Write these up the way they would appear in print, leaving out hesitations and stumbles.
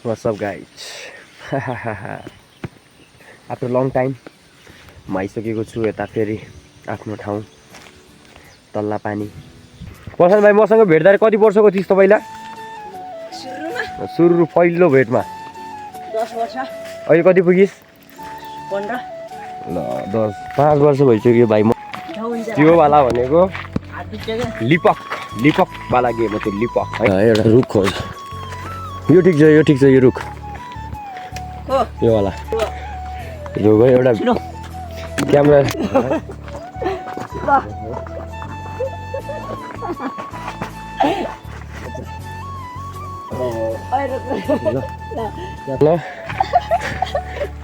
What's up guys? After a long time म आइसकेको छु यता फेरि आफ्नो ठाउँ तल्ला पानी। प्रशान्त भाइ मसँग भेट्दा कति वर्षको थिइस् तपाईलाई? सुरु पहिलो भेटमा 10 वर्ष। अहिले कति पुगिस्? 15 ल 5 वर्ष भइसक्यो भाइ। म त्यो वाला भनेको लिपक वाला गेम हो त्यो लिपक है। एउटा रुख हो यो, ठिक छ यो, ठिक छ यो रुख यो वाला रुख हो। एउटा क्यामेरा ल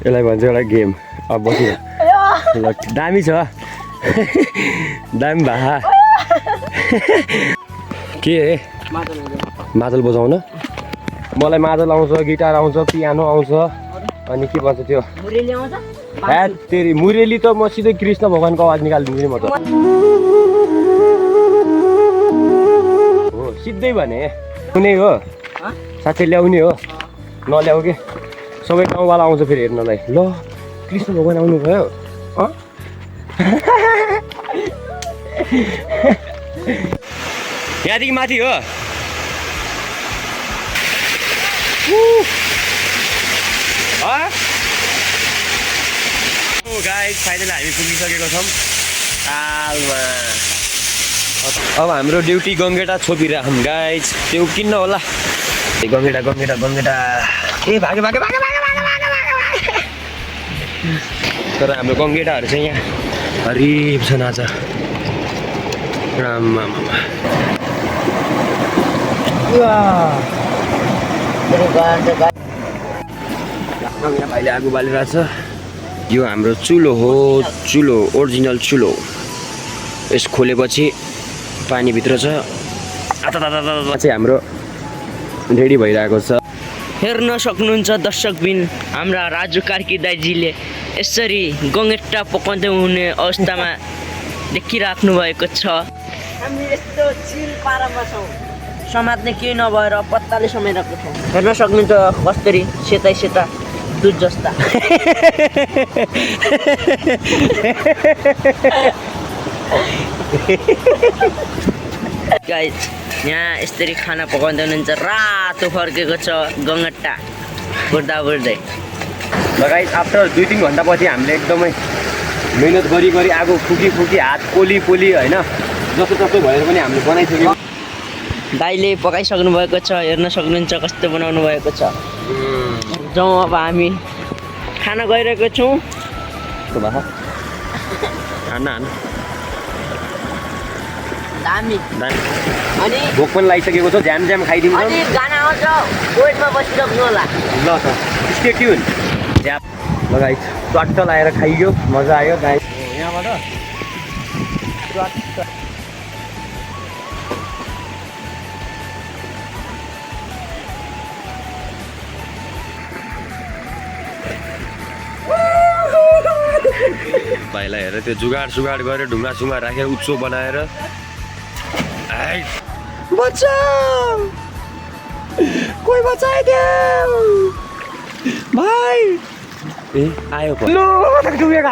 यसलाई भन्छ एउटा गेम। अब बस्नु ल, दामी छ दामी भा के मादल बजाउन? मलाई मादल आउँछ, गिटार आउँछ, पियानो आउँछ, अनि के भन्छ त्यो तेरी मुरेली त म सिधै कृष्ण भगवानको आवाज निकालिदिन्छु नि म त हो सिधै भने कुनै हो साँच्चै ल्याउने हो नल्याऊ के सबै गाउँवाला आउँछ फेरि हेर्नलाई। ल कृष्ण भगवान आउनु भयो यहाँदेखि माथि हो। गाइस फाइनली हामी पुगिसकेको छौँ तालमा। अब हाम्रो ड्युटी गङ्गेटा छोपिराखौँ गाइस। त्यो किन्न होला गङ्गेटा गङ्गेटा गङ्गेटा ए भागे भागे भागे भागे भागे भागे भागे। तर हाम्रो गङ्गेटाहरू चाहिँ यहाँ हरिब छन् आज। भाइले आगो बालिरहेछ। यो हाम्रो चुलो हो, चुलो ओरिजिनल चुलो। यस खोलेपछि पानीभित्र छ चाहिँ हाम्रो रेडी भइरहेको छ। हेर्न सक्नुहुन्छ दर्शकबिन, हाम्रा राजु कार्की दाइजीले यसरी गङ्गेटा पकाउँदै हुने अवस्थामा देखिराख्नु भएको छ। हामी यस्तो चिल पारामा छौँ, समात्ने केही नभएर पत्ताले समाइरहेको छौँ। हेर्न सक्नुहुन्छ कस्तरी सेतै सेता दुध जस्ता। गाइस यहाँ यसरी खाना पकाउँदै हुनुहुन्छ। रातो फर्केको छ गङ्गेटा बुर्दा बुर्दै। गाइस आफ्टर 2-3 घन्टापछि हामीले एकदमै मिहिनेत गरी गरी आगो फुकी फुकी हात पोली पोली होइन जस्तो जस्तो भएर पनि हामीले बनाइसक्यौँ। दाइले पकाइसक्नु भएको छ, हेर्न सक्नुहुन्छ कस्तो बनाउनु भएको छ। जाउँ अब हामी खाना गइरहेको छौँ। दामी अनि भोक पनि लागिसकेको छ, ज्याम ज्याम खाइदिन्छ। अनि गाना आउँछ वेटमा बसिराख्नु होला। ल त स्टे ट्युन। ज्याम ल गाइस चट्ट लाएर खाइयो, मजा आयो गाइस। यहाँबाट भाइलाई हेर त्यो जुगाड सुगाड गरेर ढुङ्गा सुङ्गा राखेर उत्सव बनाएर बचाऊ कोही बचाइदेऊ भाइ। ए आयो पो लो डुबेको